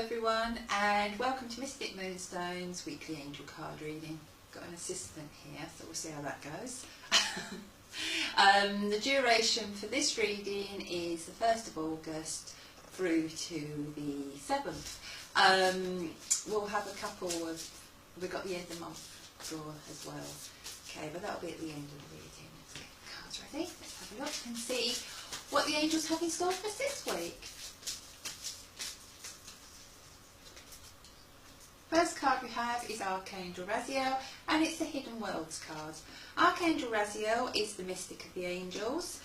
everyone, and welcome to Mystic Moonstone's weekly angel card reading. Got an assistant here, so we'll see how that goes. The duration for this reading is the 1st of August through to the 7th. We'll have a couple of, we've got the end of the month draw as well. Okay, but that'll be at the end of the reading. Let's get the cards ready. Let's have a look and see what the angels have in store for us this week. First card we have is Archangel Raziel, and it's the Hidden Worlds card. Archangel Raziel is the mystic of the angels.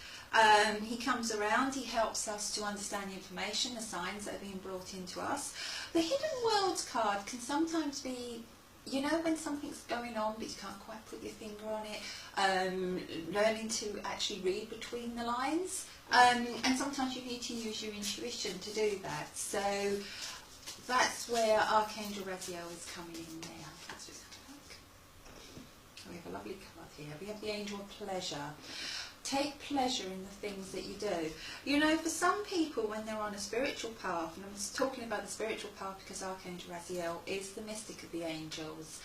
He comes around, he helps us to understand the information, the signs that are being brought into us. The Hidden Worlds card can sometimes be, you know, when something's going on but you can't quite put your finger on it, learning to actually read between the lines, and sometimes you need to use your intuition to do that. So that's where Archangel Raziel is coming in there. Let's just have a look. We have a lovely card here. We have the Angel of Pleasure. Take pleasure in the things that you do. You know, for some people when they're on a spiritual path, and I'm talking about the spiritual path because Archangel Raziel is the mystic of the angels,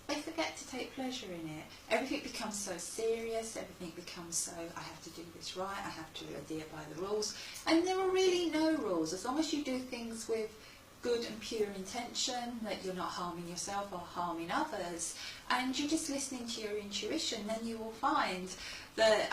they forget to take pleasure in it. Everything becomes so serious, everything becomes so, I have to do this right, I have to adhere by the rules. And there are really no rules. As long as you do things with good and pure intention, that you're not harming yourself or harming others, and you're just listening to your intuition, then you will find that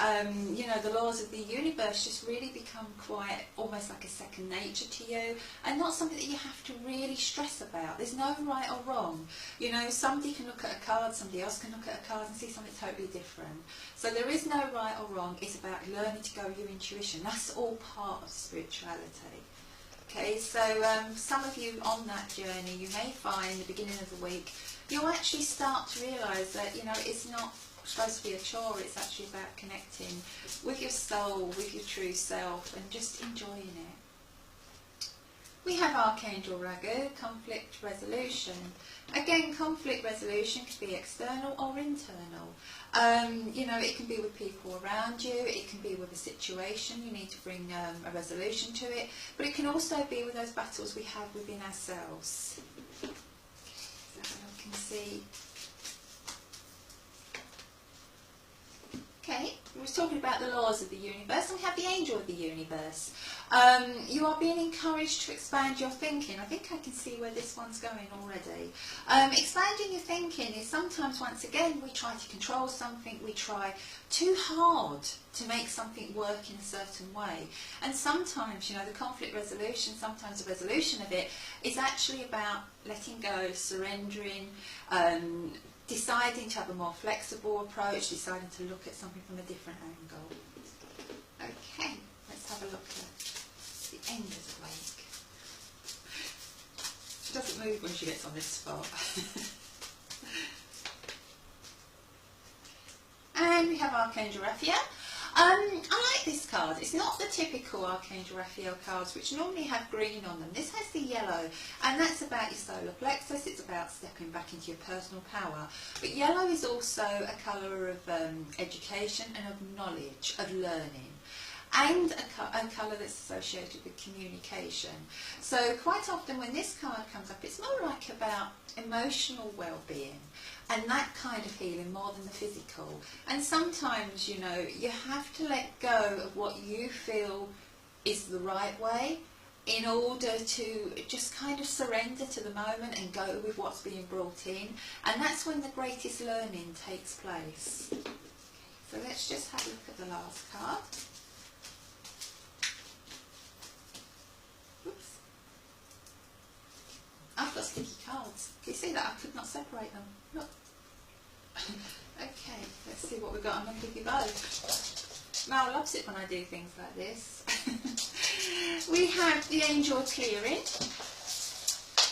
you know, the laws of the universe just really become quite almost like a second nature to you, and not something that you have to really stress about. There's no right or wrong. You know, somebody can look at a card, somebody else can look at a card and see something totally different. So there is no right or wrong. It's about learning to go with your intuition. That's all part of spirituality. Okay, so some of you on that journey, you may find at the beginning of the week, you'll actually start to realise that, you know, it's not supposed to be a chore, it's actually about connecting with your soul, with your true self, and just enjoying it. We have Archangel Ragu, conflict resolution. Again, conflict resolution could be external or internal. You know, it can be with people around you, it can be with a situation, you need to bring a resolution to it, but it can also be with those battles we have within ourselves. So you can see. Okay, we were talking about the laws of the universe, and we have the angel of the universe. You are being encouraged to expand your thinking. I think I can see where this one's going already. Expanding your thinking is sometimes, once again, we try to control something, we try too hard to make something work in a certain way. And sometimes, you know, the conflict resolution, sometimes the resolution of it is actually about letting go, surrendering, deciding to have a more flexible approach, deciding to look at something from a different angle. Okay, let's have a look at the end of the week. She doesn't move when she gets on this spot. And we have Archangel Raphael. I like this card. It's not the typical Archangel Raphael cards, which normally have green on them. This has the yellow, and that's about your solar plexus. It's about stepping back into your personal power. But yellow is also a colour of education and of knowledge, of learning, and a colour that's associated with communication. So quite often when this card comes up, it's more like about emotional well-being and that kind of healing more than the physical. And sometimes, you know, you have to let go of what you feel is the right way in order to just kind of surrender to the moment and go with what's being brought in. And that's when the greatest learning takes place. So let's just have a look at the last card. Oops. I've got sticky cards. Can you see that? I could not separate them. Look. Okay, let's see what we've got. I'm going to give you both. Mal loves it when I do things like this. We have the Angel of Clearing.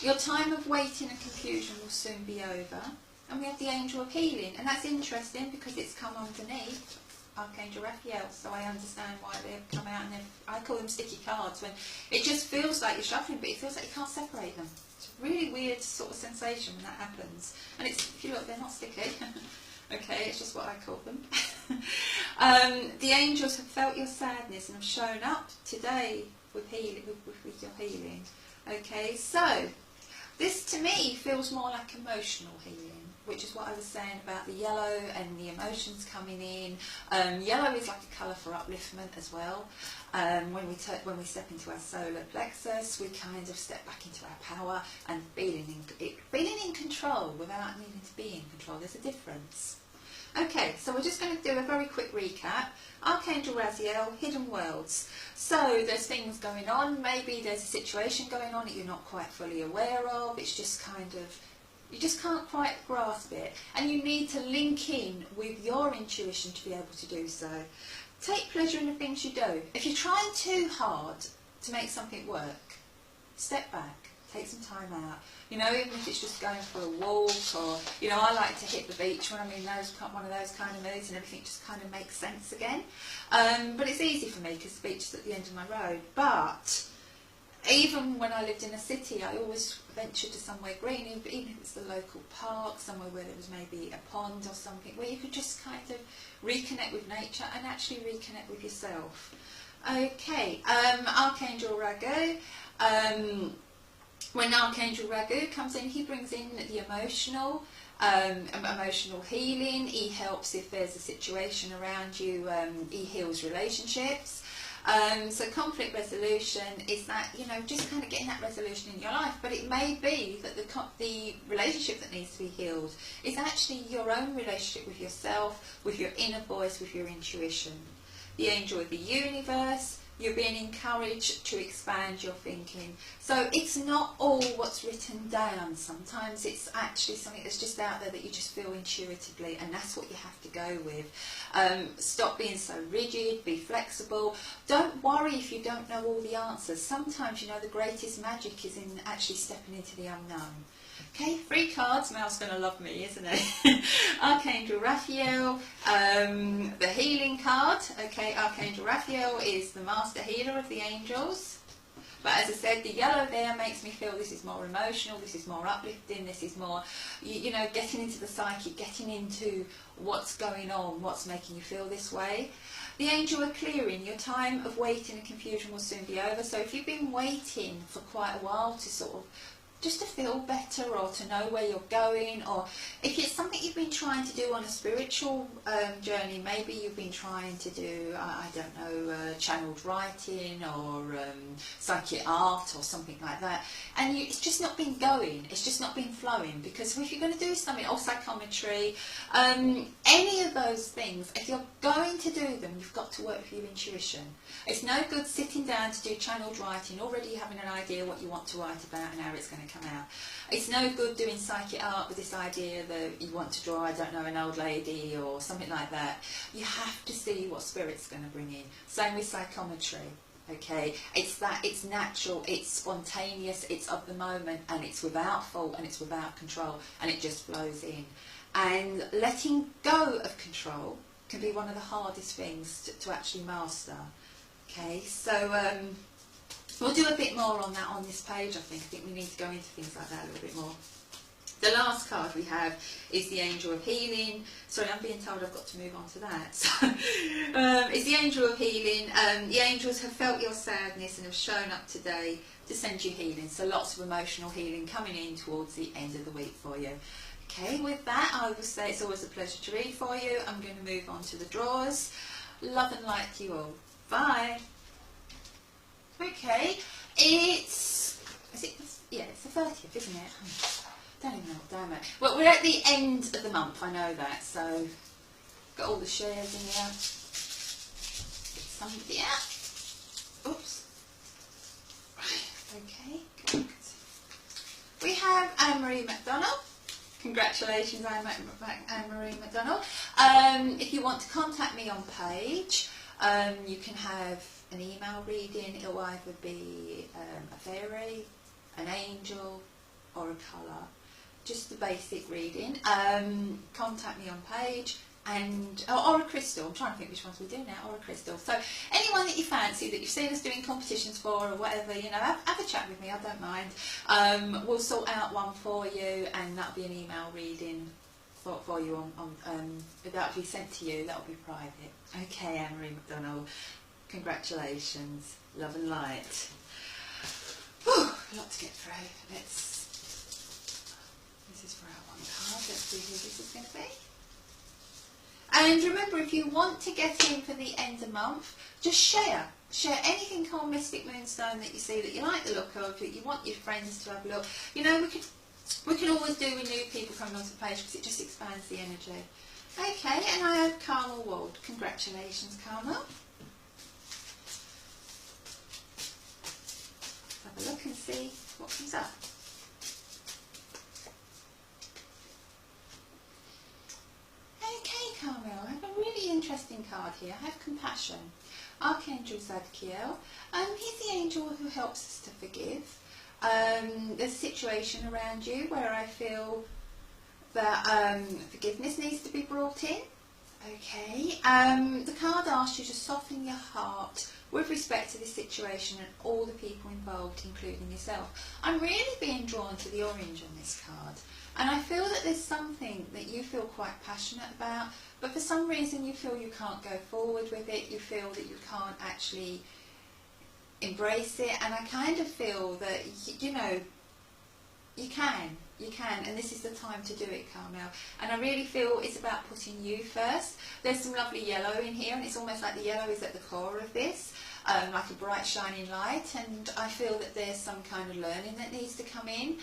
Your time of waiting and confusion will soon be over. And we have the Angel of Healing. And that's interesting because it's come underneath Archangel Raphael, so I understand why they've come out, and I call them sticky cards, when it just feels like you're shuffling, but it feels like you can't separate them. It's a really weird sort of sensation when that happens. And it's, if you look, they're not sticky. Okay, it's just what I call them. The angels have felt your sadness and have shown up today with healing, with your healing. Okay, so this to me feels more like emotional healing, which is what I was saying about the yellow and the emotions coming in. Yellow is like a colour for upliftment as well. When we step into our solar plexus, we kind of step back into our power and feeling in control without needing to be in control. There's a difference. Okay, so we're just going to do a very quick recap. Archangel Raziel, hidden worlds. So there's things going on, maybe there's a situation going on that you're not quite fully aware of. It's just kind of, you just can't quite grasp it. And you need to link in with your intuition to be able to do so. Take pleasure in the things you do. If you're trying too hard to make something work, step back. Take some time out. You know, even if it's just going for a walk, or, you know, I like to hit the beach when I'm in one of those kind of moods and everything just kind of makes sense again. But it's easy for me because the beach is at the end of my road. But even when I lived in a city, I always ventured to somewhere green, even if it was the local park, somewhere where there was maybe a pond or something, where you could just kind of reconnect with nature and actually reconnect with yourself. Okay, Archangel Ragu. When Archangel Ragu comes in, he brings in the emotional healing. He helps if there's a situation around you. He heals relationships. So conflict resolution is that, you know, just kind of getting that resolution in your life. But it may be that the relationship that needs to be healed is actually your own relationship with yourself, with your inner voice, with your intuition. The angel of the universe. You're being encouraged to expand your thinking. So it's not all what's written down. Sometimes it's actually something that's just out there that you just feel intuitively, and that's what you have to go with. Stop being so rigid, be flexible. Don't worry if you don't know all the answers. Sometimes, you know, the greatest magic is in actually stepping into the unknown. Okay, 3 cards. Mel's going to love me, isn't he? Archangel Raphael, the healing card. Okay, Archangel Raphael is the master healer of the angels. But as I said, the yellow there makes me feel this is more emotional, this is more uplifting, this is more, you know, getting into the psyche, getting into what's going on, what's making you feel this way. The angel of clearing, your time of waiting and confusion will soon be over. So if you've been waiting for quite a while to sort of just to feel better or to know where you're going, or if it's something you've been trying to do on a spiritual journey, maybe you've been trying to do, I don't know, channeled writing or psychic art or something like that, and it's just not been going, it's just not been flowing, because if you're going to do something, or psychometry, any of those things, if you're going to do them, you've got to work with your intuition. It's no good sitting down to do channeled writing, already having an idea what you want to write about and how it's going to come out. It's no good doing psychic art with this idea that you want to draw, I don't know, an old lady or something like that. You have to see what spirit's going to bring in. Same with psychometry. Okay, it's natural, it's spontaneous, it's of the moment, and it's without fault and it's without control, and it just flows in. And letting go of control can be one of the hardest things to actually master. Okay, so we'll do a bit more on that on this page. I think we need to go into things like that a little bit more. The last card we have is the Angel of Healing. Sorry, I'm being told I've got to move on to that. So, it's the Angel of Healing. The angels have felt your sadness and have shown up today to send you healing. So lots of emotional healing coming in towards the end of the week for you. Okay, with that, I will say it's always a pleasure to read for you. I'm going to move on to the drawers. Love and light to you all. Bye. Okay, it's the 30th, isn't it? Don't even know what damn it. Well, we're at the end of the month, I know that, so got all the shares in here. Get some here. Oops. Okay, good. We have Anne-Marie McDonald. Congratulations, Anne-Marie McDonald. If you want to contact me on page, you can have an email reading. It will either be a fairy, an angel, or a colour. Just the basic reading. Contact me on page, and or a crystal. I'm trying to think which ones we do now. Or a crystal. So anyone that you fancy, that you've seen us doing competitions for, or whatever, you know, have a chat with me. I don't mind. We'll sort out one for you, and that'll be an email reading for you that'll be sent to you. That'll be private. Okay, Anne-Marie McDonald. Congratulations. Love and light. Whew. a lot to get through. This is for our one card. Let's see who this is going to be. And remember, if you want to get in for the end of month, just share anything called Mystic Moonstone that you see that you like the look of, that you want your friends to have a look. You know, we can always do with new people coming onto the page because it just expands the energy. Okay, and I have Carmel Wald. Congratulations, Carmel. Have a look and see what comes up. Okay, Carmel, I have a really interesting card here. I have Compassion. Archangel Zadkiel. He's the angel who helps us to forgive. There's a situation around you where I feel that forgiveness needs to be brought in. Okay. The card asks you to soften your heart with respect to this situation and all the people involved, including yourself. I'm really being drawn to the orange on this card. And I feel that there's something that you feel quite passionate about, but for some reason you feel you can't go forward with it, you feel that you can't actually embrace it, and I kind of feel that, you know, you can, and this is the time to do it, Carmel. And I really feel it's about putting you first. There's some lovely yellow in here, and it's almost like the yellow is at the core of this, like a bright shining light, and I feel that there's some kind of learning that needs to come in.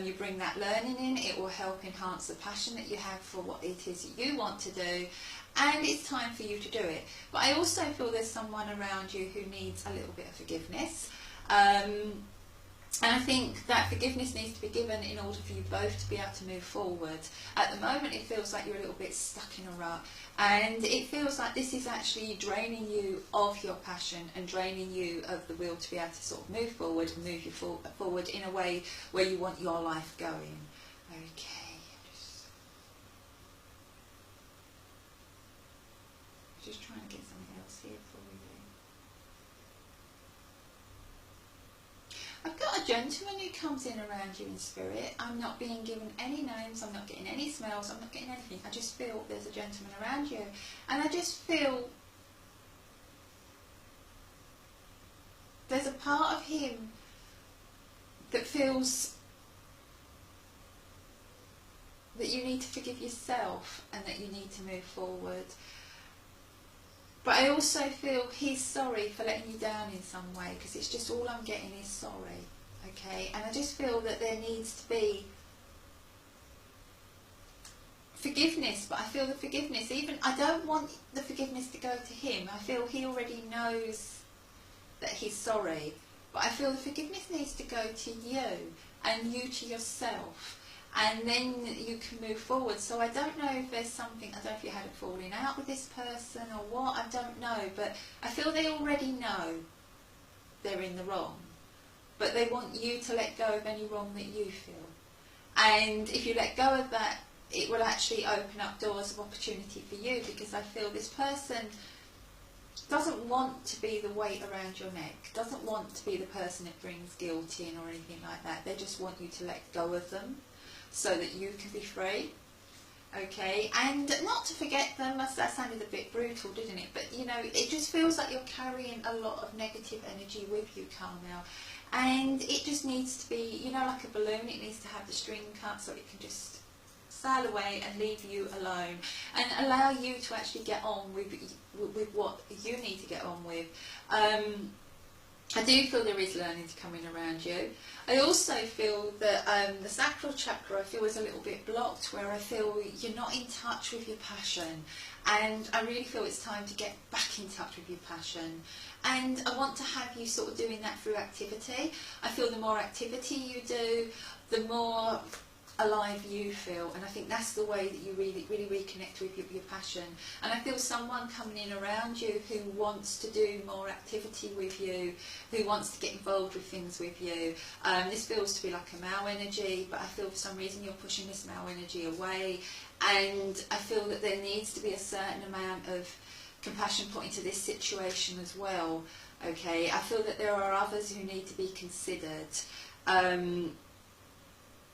You bring that learning in, it will help enhance the passion that you have for what it is that you want to do, and it's time for you to do it. But I also feel there's someone around you who needs a little bit of forgiveness. And I think that forgiveness needs to be given in order for you both to be able to move forward. At the moment it feels like you're a little bit stuck in a rut, and it feels like this is actually draining you of your passion and draining you of the will to be able to sort of move forward and move you forward in a way where you want your life going. Okay. Just trying to get something else here for you. I've got a gentleman who comes in around you in spirit. I'm not being given any names, I'm not getting any smells, I'm not getting anything. I just feel there's a gentleman around you. And I just feel there's a part of him that feels that you need to forgive yourself and that you need to move forward. But I also feel he's sorry for letting you down in some way, because it's just all I'm getting is sorry. Okay, and I just feel that there needs to be forgiveness, but I feel the forgiveness, even, I don't want the forgiveness to go to him. I feel he already knows that he's sorry, but I feel the forgiveness needs to go to you and you to yourself. And then you can move forward. So I don't know if there's something, I don't know if you had a falling out with this person or what, I don't know, but I feel they already know they're in the wrong, but they want you to let go of any wrong that you feel. And if you let go of that, it will actually open up doors of opportunity for you, because I feel this person doesn't want to be the weight around your neck, doesn't want to be the person that brings guilt in or anything like that. They just want you to let go of them, so that you can be free. Okay, and not to forget them, that sounded a bit brutal, didn't it? But you know, it just feels like you're carrying a lot of negative energy with you, Carmel. And it just needs to be, you know, like a balloon, it needs to have the string cut so it can just sail away and leave you alone. And allow you to actually get on with what you need to get on with. I do feel there is learning to come in around you. I also feel that the sacral chakra I feel is a little bit blocked, where I feel you're not in touch with your passion, and I really feel it's time to get back in touch with your passion. And I want to have you sort of doing that through activity. I feel the more activity you do, the more alive you feel, and I think that's the way that you really reconnect with your passion. And I feel someone coming in around you who wants to do more activity with you, who wants to get involved with things with you. This feels to be like a male energy, but I feel for some reason you're pushing this male energy away, and I feel that there needs to be a certain amount of compassion put into this situation as well. Okay, I feel that there are others who need to be considered.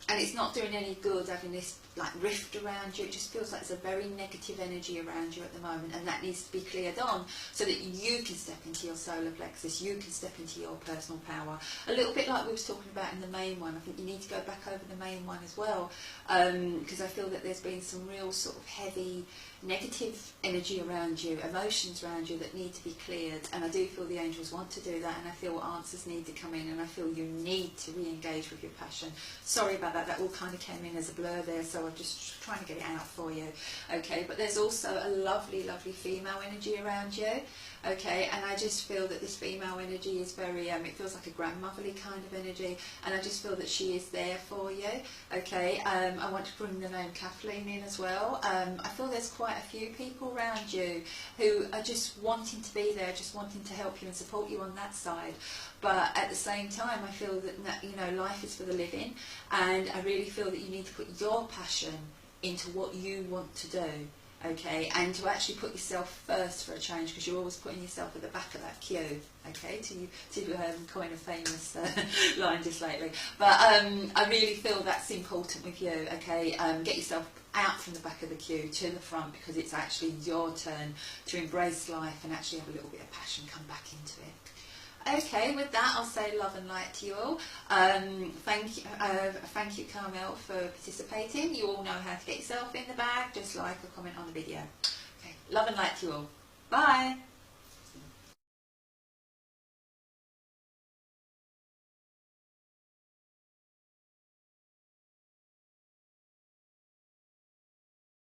And it's not doing any good having this like rift around you. It just feels like there's a very negative energy around you at the moment, and that needs to be cleared on so that you can step into your solar plexus, you can step into your personal power. A little bit like we was talking about in the main one. I think you need to go back over the main one as well, because I feel that there's been some real sort of heavy negative energy around you, emotions around you that need to be cleared, and I do feel the angels want to do that, and I feel answers need to come in, and I feel you need to re-engage with your passion. Sorry about that, that all kind of came in as a blur there, so I'm just trying to get it out for you. Okay, but there's also a lovely, lovely female energy around you. Okay, and I just feel that this female energy is very, it feels like a grandmotherly kind of energy, and I just feel that she is there for you. Okay, I want to bring the name Kathleen in as well. I feel there's quite a few people around you who are just wanting to be there, just wanting to help you and support you on that side. But at the same time, I feel that, you know, life is for the living, and I really feel that you need to put your passion into what you want to do. Okay, and to actually put yourself first for a change, because you're always putting yourself at the back of that queue. Okay, to coin a famous line just lately. But I really feel that's important with you. Okay, get yourself out from the back of the queue to the front, because it's actually your turn to embrace life and actually have a little bit of passion come back into it. Okay, with that I'll say love and light to you all. Thank you Carmel for participating. You all know how to get yourself in the bag, just like or comment on the video. Okay, love and light to you all. Bye.